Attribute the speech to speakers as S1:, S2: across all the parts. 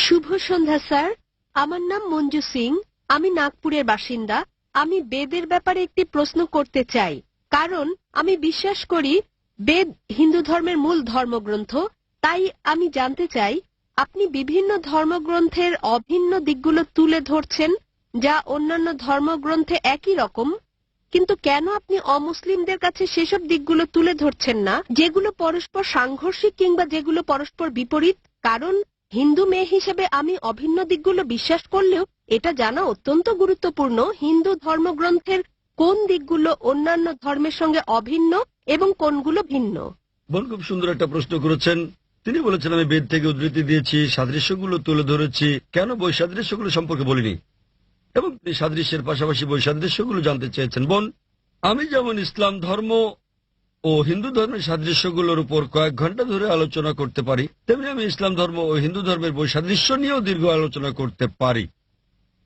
S1: শুভ সন্ধ্যা sir, আমার নাম মঞ্জু সিং। আমি নাগপুরের বাসিন্দা। আমি বেদের ব্যাপারে একটি প্রশ্ন করতে চাই, কারণ আমি বিশ্বাস করি বেদ হিন্দু ধর্মের মূল ধর্মগ্রন্থ। তাই আমি জানতে চাই, আপনি বিভিন্ন ধর্মগ্রন্থের অভিন্ন দিকগুলো তুলে ধরছেন যা অন্যান্য ধর্মগ্রন্থে একই রকম, কিন্তু কেন আপনি অমুসলিমদের কাছে সেসব দিকগুলো তুলে ধরছেন না যেগুলো পরস্পর সাংঘর্ষিক কিংবা যেগুলো পরস্পর বিপরীত? কারণ হিন্দু মেয়ে হিসেবে আমি অভিন্ন দিকগুলো বিশ্বাস করলেও এটা জানা অত্যন্ত গুরুত্বপূর্ণ হিন্দু ধর্মগ্রন্থের কোন দিকগুলো অন্যান্য ধর্মের সঙ্গে অভিন্ন এবং কোনগুলো ভিন্ন।
S2: বোন খুব সুন্দর একটা প্রশ্ন করেছেন। তিনি বলেছেন আমি বেদ থেকে উদ্ধৃতি দিয়েছি, সাদৃশ্যগুলো তুলে ধরেছি, কেন বৈসাদৃশ্যগুলো সম্পর্কে বলিনি, এবং তিনি সাদৃশ্যের পাশাপাশি বৈসাদৃশ্যগুলো জানতে চেয়েছেন। বোন, আমি যেমন ইসলাম ধর্ম ও হিন্দু ধর্মের সাদৃশ্যগুলোর উপর কয়েক ঘন্টা ধরে আলোচনা করতে পারি, তেমনি আমি ইসলাম ধর্ম ও হিন্দু ধর্মের বৈসাদৃশ্য নিয়েও দীর্ঘ আলোচনা করতে পারি।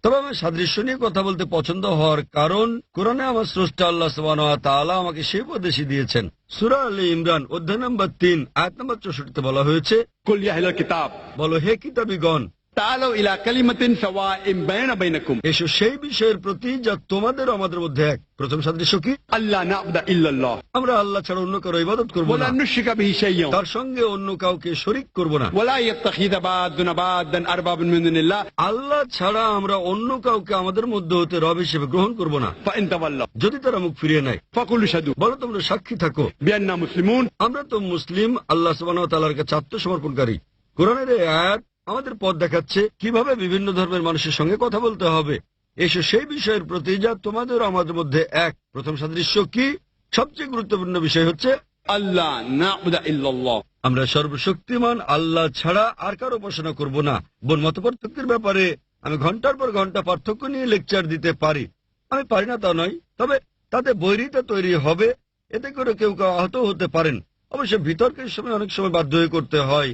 S2: তবে আমার সাদৃশ্য নিয়ে কথা বলতে পছন্দ হওয়ার কারণ, কোরআনে আমার স্রষ্টা আল্লাহ সুবহানাহু ওয়া তাআলা আমাকে সেই উপদেশই দিয়েছেন। সূরা আলে ইমরান অধ্যায় নম্বর ৩ আয়াত নম্বর ৬৪তে বলা হয়েছে,
S3: কুল ইয়া আহলাল কিতাব,
S2: বলো হে কিতাবীগণ,
S3: তাআলাউ ইলা কালিমাতিন সাওয়াইন বাইনা বাইনাকুম,
S2: এসো সেই বিষয়ের প্রতি যা তোমাদের ও আমাদের মধ্যে এক। প্রথম সাদৃশ্য কি?
S3: আল্লাহ না'বুদা ইল্লাল্লাহ,
S2: আমরা আল্লাহ ছাড়া অন্য কারো ইবাদত করব
S3: ওয়ালা
S2: না,
S3: নুশরিকা বিহি শাইয়্যান,
S2: তার সঙ্গে অন্য কাউকে শরীক করব না।
S3: ওয়ালা ইয়াত্তাখিযা বা'দুনা বা'দান আরবাবান মিন দুনিল্লাহ,
S2: আল্লাহ ছাড়া আমরা অন্য কাউকে আমাদের মধ্যে হতে রব হিসেবে গ্রহণ করব না।
S3: ফাইন তাওয়াল্লাউ,
S2: যদি তারা মুখ ফিরিয়ে নেয়,
S3: ফাকুলু শাদু,
S2: বলো তোমরা সাক্ষী থাকো
S3: বিআন্না মুসলিমুন,
S2: আমরা তো মুসলিম, আল্লাহ সুবহানাহু ওয়া তাআলার কাছে আত্মসমর্পণকারী। কোরআনের এই আয়াত আমাদের পথ দেখাচ্ছে কিভাবে বিভিন্ন ধর্মের মানুষের সঙ্গে কথা বলতে হবে। এসো সেই বিষয়ের প্রতি যা তোমাদের ও আমাদের মধ্যে এক। প্রথম সাদৃশ্য কি? সবচেয়ে গুরুত্বপূর্ণ বিষয় হচ্ছে
S3: আল্লাহ না'বুদা ইল্লাল্লাহ,
S2: আমরা সর্বশক্তিমান আল্লাহ ছাড়া আর কারো উপাসনা করব না। বোন, মতপার্থক্যের ব্যাপারে আমি ঘন্টার পর ঘন্টা পার্থক্য নিয়ে লেকচার দিতে পারি। আমি পারি না তা নয়, তবে তাতে বৈরিতা তৈরি হবে, এতে করে কেউ কেউ আহত হতে পারেন। অবশ্য বিতর্কের সময় অনেক সময় বাধ্য হয়ে করতে হয়।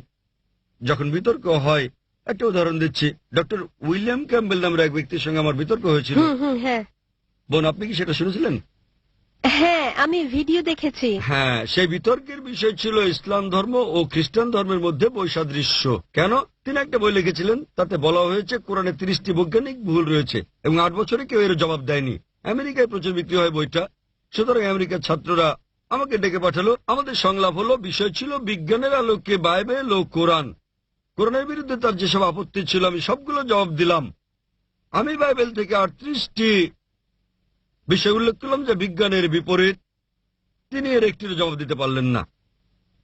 S2: যখন বিতর্ক হয়, একটা উদাহরণ দিচ্ছি, ডক্টর উইলিয়াম ক্যাম্বেল নামের এক ব্যক্তির সঙ্গে আমার বিতর্ক হয়েছিল।
S1: হ্যাঁ
S2: বোন, আপনি কি সেটা শুনেছিলেন?
S1: হ্যাঁ, আমি ভিডিও দেখেছি।
S2: হ্যাঁ, সেই বিতর্কের বিষয় ছিল ইসলাম ধর্ম ও খ্রিস্টান ধর্মের মধ্যে বৈসাদৃশ্য। কেন? তিনি একটা বই লিখেছিলেন, তাতে বলা হয়েছে কোরআনে 30টি বৈজ্ঞানিক ভুল রয়েছে, এবং 8 বছরে কেউ এর জবাব দেয়নি। আমেরিকায় প্রচুর বিক্রি হয় বইটা। সুতরাং আমেরিকার ছাত্ররা আমাকে ডেকে পাঠালো। আমাদের সংলাপ হলো, বিষয় ছিল বিজ্ঞানের আলোকে বাইবেল ও কোরআন। কোরআনের বিরুদ্ধে তার যেসব আপত্তি ছিল আমি সবগুলো জবাব দিলাম। আমি বাইবেল থেকে 38টি বিষয় উল্লেখ করলাম যে বিজ্ঞানের বিপরীত। তিনি এর একটির জবাব দিতে পারলেন না।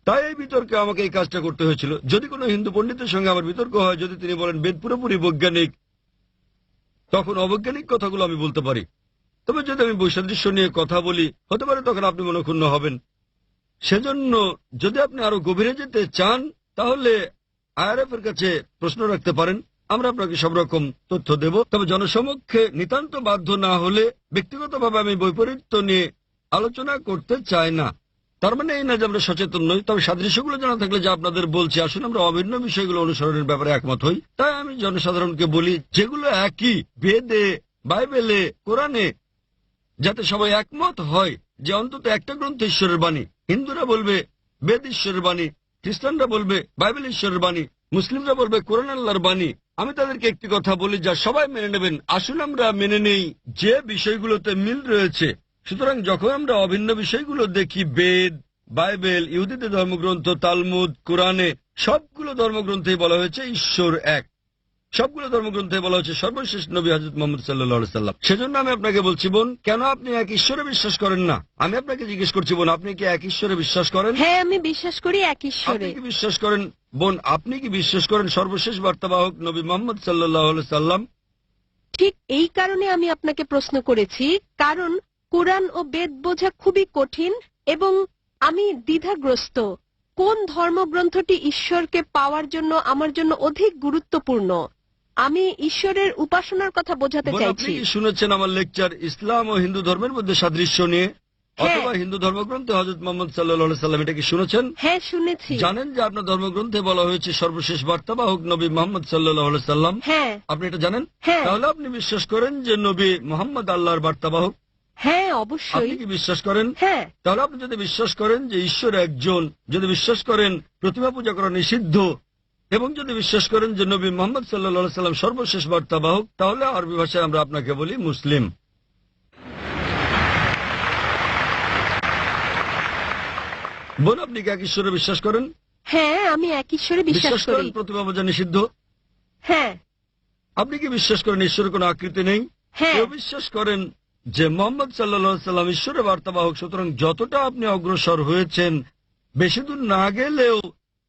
S2: তাই এই বিতর্কে আমাকে এই কাজটা করতে হয়েছিল। যদি কোনো হিন্দু পণ্ডিতের সঙ্গে আমার বিতর্ক হয়, যদি তিনি বলেন বেদ পুরোপুরি বৈজ্ঞানিক, তখন অবৈজ্ঞানিক কথাগুলো আমি বলতে পারি। তবে যদি আমি বৈসাদৃশ্য নিয়ে কথা বলি, হতে পারে তখন আপনি মনক্ষুণ্ণ হবেন। সেজন্য যদি আপনি আরো গভীরে যেতে চান, তাহলে আইআরএফ এর কাছে প্রশ্ন রাখতে পারেন। আমরা আপনাকে সব রকম তথ্য দেব। তবে জনসমক্ষে নিতান্ত বাধ্য না হলে ব্যক্তিগতভাবে আমি বৈপরীত্য নিয়ে আলোচনা করতে চাই না। তার মানে এই না যে আমরা সচেতন নই, তবে সাদৃশ্যগুলো জানা থাকলে যা আপনাদের বলছি, আসুন আমরা অভিন্ন বিষয়গুলো অনুসরণের ব্যাপারে একমত হই। তাই আমি জনসাধারণকে বলি, যেগুলো একই বেদে, বাইবেলে, কোরআনে, যাতে সবাই একমত হয় যে অন্তত একটা গ্রন্থ ঈশ্বরের বাণী। হিন্দুরা বলবে বেদ ঈশ্বরের বাণী, খ্রিস্টানরা বলবে বাইবেল ঈশ্বরের বাণী, মুসলিমরা বলবে কোরআন আল্লাহর বাণী। আমি তাদেরকে একটি কথা বলি যা সবাই মেনে নেবেন, আসুন আমরা মেনে নেই যে বিষয়গুলোতে মিল রয়েছে। সুতরাং যখন আমরা অভিন্ন বিষয়গুলো দেখি, বেদ, বাইবেল, ইহুদিদের ধর্মগ্রন্থ, তালমুদ, কোরআনে, সবগুলো ধর্মগ্রন্থেই বলা হয়েছে ঈশ্বর এক। সবগুলো ধর্মগ্রন্থে বলা হচ্ছে সর্বশেষ নবী হযরত মুহাম্মদ সাল্লাল্লাহু আলাইহি সাল্লাম। সেজন্য আমি আপনাকে বলছি, বোন, কেন আপনি এক ঈশ্বরে বিশ্বাস করেন না? আমি আপনাকে জিজ্ঞেস করছি, বোন, আপনি কি এক ঈশ্বরে বিশ্বাস করেন?
S1: হ্যাঁ, আমি বিশ্বাস করি এক ঈশ্বরে।
S2: আপনি কি বিশ্বাস করেন, বোন, আপনি কি বিশ্বাস করেন সর্বশেষ বার্তাবাহক নবী মুহাম্মদ সাল্লাল্লাহু আলাইহি সাল্লাম?
S1: ঠিক এই কারণে আমি আপনাকে প্রশ্ন করেছি, কারণ কোরআন ও বেদ বোঝা খুবই কঠিন এবং আমি দ্বিধাগ্রস্ত। কোন ধর্মগ্রন্থটি ঈশ্বরকে পাওয়ার জন্য আমার জন্য অধিক গুরুত্বপূর্ণ? আমি ঈশ্বরের উপাসনার কথা বোঝাতে
S2: বোন, আপনি
S1: চাইছি।
S2: কি শুনেছেন আমার লেকচার ইসলাম ও হিন্দু ধর্মের মধ্যে সাদৃশ্য নিয়ে,
S1: হ্যাঁ।
S2: অথবা হিন্দু ধর্মগ্রন্থে হযরত মুহাম্মদ সাল্লাল্লাহু আলাইহি সাল্লাম, এটা কি শুনেছেন?
S1: হ্যাঁ, শুনেছি।
S2: জানেন যে আপনার ধর্মগ্রন্থে বলা হয়েছে সর্বশেষ বার্তাবাহক নবী মুহাম্মদ সাল্লাল্লাহু আলাইহি সাল্লাম?
S1: হ্যাঁ
S2: আপনি এটা জানেন?
S1: হ্যাঁ
S2: তাহলে আপনি বিশ্বাস করেন যে নবী মুহাম্মদ আল্লাহর বার্তাবাহক?
S1: হ্যাঁ,
S2: আপনি
S1: অবশ্যই।
S2: কি বিশ্বাস করেন?
S1: হ্যাঁ।
S2: তাহলে আপনি যদি বিশ্বাস করেন যে ঈশ্বর একজন, যদি বিশ্বাস করেন প্রতিমা পূজা করা নিষিদ্ধ, এবং যদি বিশ্বাস করেন যে নবী মোহাম্মদ সাল্লাল্লাহু সাল্লাম সর্বশেষ বার্তাবাহক, তাহলে আরবি ভাষায় আমরা আপনাকে বলি মুসলিম। বোন, আপনি কি এক ঈশ্বরে বিশ্বাস করেন?
S1: হ্যাঁ, আমি এক ঈশ্বরে বিশ্বাস
S2: করেন
S1: করি।
S2: প্রতিমা পূজা নিষিদ্ধ?
S1: হ্যাঁ।
S2: আপনি কি বিশ্বাস করেন ঈশ্বরের কোনো আকৃতি নেই?
S1: হ্যাঁ।
S2: কেউ বিশ্বাস করেন যে মোহাম্মদ সাল্লাল্লাহু সাল্লাম ঈশ্বরের বার্তাবাহক, সুতরাং যতটা আপনি অগ্রসর হয়েছেন, বেশি দূর না গেলেও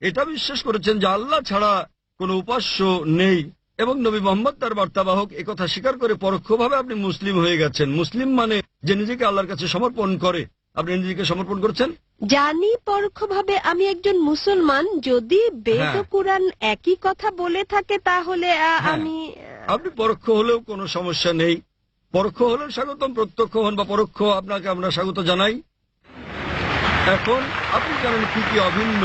S2: এটা বিশ্বাস করেছেন যে আল্লাহ ছাড়া কোনো উপাস্য নেই এবং নবী মোহাম্মদ তার বার্তাবাহক, একথা স্বীকার করে পরোক্ষভাবে আপনি মুসলিম হয়ে গেছেন। মুসলিম মানে যে নিজেকে আল্লাহর কাছে সমর্পণ করে। আপনি নিজেকে সমর্পণ করছেন?
S1: জানি পরোক্ষভাবে আমি একজন মুসলমান। যদি বেদ ও
S2: হ্যাঁ।
S1: কুরআন একই কথা বলে থাকে তাহলে
S2: হ্যাঁ।
S1: আমি
S2: আপনি পরোক্ষ হলেও কোনো সমস্যা নেই। পরোক্ষ হলেও স্বাগতম, প্রত্যক্ষ হন বা পরোক্ষ, আপনাকে আমরা স্বাগত জানাই। এখন আপনি জানেন কি কি অভিন্ন।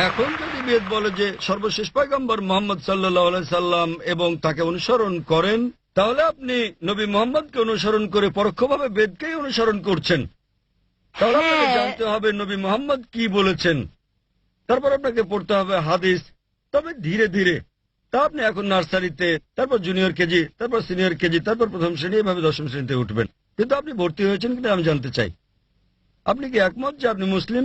S2: এখন যদি বেদ বলে যে সর্বশেষ পয়গম্বর মোহাম্মদ সাল্লাল্লাহু আলাইহি সাল্লাম এবং তাকে অনুসরণ করেন, তাহলে আপনি নবী মোহাম্মদকে অনুসরণ করে পরোক্ষভাবে বেদকেই অনুসরণ করছেন। তাহলে আপনাকে
S1: হ্যাঁ।
S2: জানতে হবে নবী মোহাম্মদ কি বলেছেন, তারপর আপনাকে পড়তে হবে হাদিস। তবে ধীরে ধীরে, তা আপনি এখন নার্সারিতে, তারপর জুনিয়র কেজি, তারপর সিনিয়র কেজি, তারপর প্রথম শ্রেণী, এভাবে দশম শ্রেণীতে উঠবেন। কিন্তু আপনি ভর্তি হয়েছেন কিনা আমি জানতে চাই। আপনি কি একমত যে আপনি মুসলিম?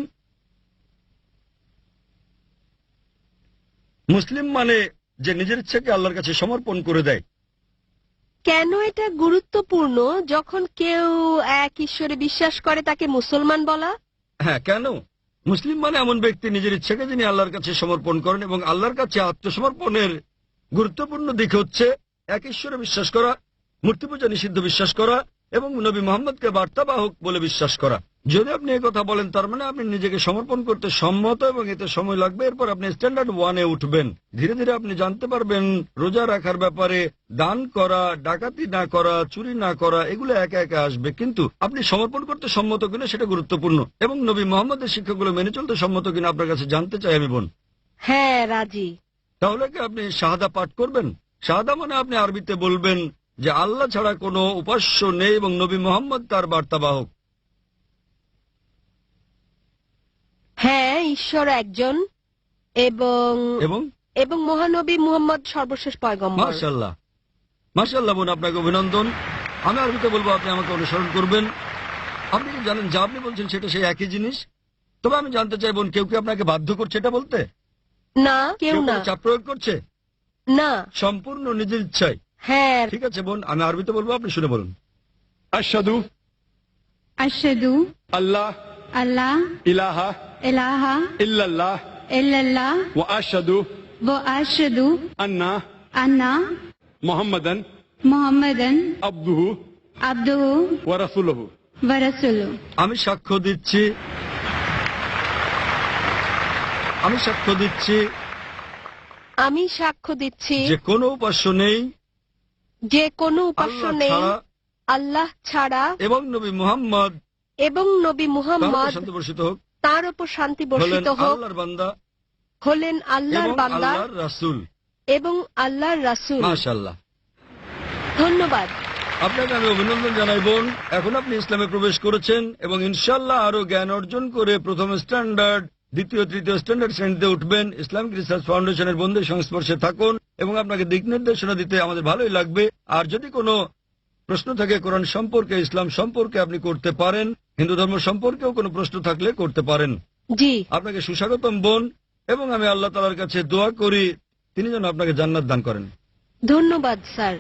S2: মুসলিম মানে যে নিজের ইচ্ছাকে আল্লাহর কাছে সমর্পণ করে দেয়।
S1: কেন এটা গুরুত্বপূর্ণ যখন কেউ এক ঈশ্বরে বিশ্বাস করে তাকে মুসলমান বলা?
S2: হ্যাঁ, কেন? মুসলিম মানে এমন ব্যক্তি নিজের ইচ্ছাকে যিনি আল্লাহর কাছে সমর্পণ করেন, এবং আল্লাহর কাছে আত্মসমর্পণের গুরুত্বপূর্ণ দিক হচ্ছে এক ঈশ্বরে বিশ্বাস করা, মূর্তি পূজা নিষিদ্ধ বিশ্বাস করা এবং নবী মোহাম্মদকে বার্তাবাহক বলে বিশ্বাস করা। যদি আপনি কথা বলেন, তার মানে আপনি নিজেকে সমর্পণ করতে সম্মত এবং এতে সময় লাগবে। এরপর আপনি স্ট্যান্ডার্ড 1-এ উঠবেন। ধীরে ধীরে আপনি জানতে পারবেন রোজা রাখার ব্যাপারে, দান করা, ডাকাতি না করা, চুরি না করা, এগুলো একে একে আসবে। কিন্তু আপনি সমর্পণ করতে সম্মত কিনা সেটা গুরুত্বপূর্ণ, এবং নবী মোহাম্মদের শিক্ষাগুলো মেনে চলতে সম্মত কিনা আপনার কাছে জানতে চাই আমি, বোন।
S1: হ্যাঁ, রাজি।
S2: তাহলে কি আপনি শাহাদা পাঠ করবেন? শাহাদা মানে আপনি আরবিতে বলবেন যে আল্লাহ ছাড়া কোনো উপাস্য নেই এবং নবী মোহাম্মদ তার বার্তাবাহক।
S1: হ্যাঁ, ঈশ্বর একজন এবং
S2: এবং
S1: এবং মহানবী মুহাম্মদ সর্বশেষ পয়গম্বর।
S2: মাশাআল্লাহ, মাশাআল্লাহ বোন, আপনাকে অভিনন্দন। আমি আরবিতে বলবো, আপনি আমাকে অনুসরণ করবেন। আপনি কি জানেন যা আপনি বলছেন সেটা সেই একই জিনিস? তবে আমি জানতে চাই বোন, কেউ কি আপনাকে বাধ্য করছে এটা বলতে?
S1: না, কেউ না।
S2: কোনো চাপ প্রয়োগ করছে?
S1: না।
S2: সম্পূর্ণ নিজের ইচ্ছায়।
S1: হ্যাঁ।
S2: ঠিক আছে বোন, আমি আরবিতে বলবো, আপনি শুনে বলুন।
S3: আশহাদু
S4: আশহাদু
S3: আল্লাহ
S4: আল্লাহ
S3: ইলাহা
S4: ইলাহা
S3: ইল্লাল্লাহ
S4: ইল্লাল্লাহ
S3: ওয়া আশহাদু
S4: ওয়া আশহাদু
S3: আন্না
S4: আন্না
S3: মুহাম্মাদান
S4: মুহাম্মাদান
S3: আবদুহু
S4: আবদুহু
S3: ওয়া রাসূলুহু।
S4: ওয়া রাসূলুহু।
S2: আমি সাক্ষ্য দিচ্ছি, আমি সাক্ষ্য দিচ্ছি
S1: আমি সাক্ষ্য দিচ্ছি
S2: যে কোনো উপাস্য নেই
S1: যে কোনো উপাস্য
S2: আল্লাহ
S1: নেই
S2: ছাড়া,
S1: আল্লাহ ছাড়া,
S2: এবং নবী মুহাম্মদ
S1: এবং নবী
S2: তার উপর
S1: মুহাম্মদ
S2: শান্তি বর্ষিত হোক
S1: তার উপর শান্তি
S2: হলেন
S1: বর্ষিত হোক
S2: আল্লাহর বান্দা
S1: হলেন আল্লাহর
S2: এবং
S1: বান্দা
S2: আল্লাহর রাসূল।
S1: এবং আল্লাহর রাসূল।
S2: মাশাআল্লাহ,
S1: ধন্যবাদ।
S2: আপনাকে আমি অভিনন্দন জানাই বোন। এখন আপনি ইসলামে প্রবেশ করেছেন এবং ইনশাআল্লাহ আরো জ্ঞান অর্জন করে প্রথম স্ট্যান্ডার্ড, দ্বিতীয় তৃতীয় স্ট্যান্ডার্ড শ্রেণীতে উঠবেন। ইসলামিক রিসার্চ ফাউন্ডেশনের বন্ধুদের সংস্পর্শে থাকুন এবং আপনাকে দিক নির্দেশনা দিতে আমাদের ভালোই লাগবে। আর যদি কোনো প্রশ্ন থাকে কোরআন সম্পর্কে, ইসলাম সম্পর্কে, আপনি করতে পারেন। হিন্দু ধর্ম সম্পর্কেও কোনো প্রশ্ন থাকলে করতে পারেন।
S1: জি।
S2: আপনাকে সুস্বাগতম বোন, এবং আমি আল্লাহ তাআলার কাছে দোয়া করি তিনি যেন আপনাকে জান্নাত দান করেন।
S1: ধন্যবাদ স্যার।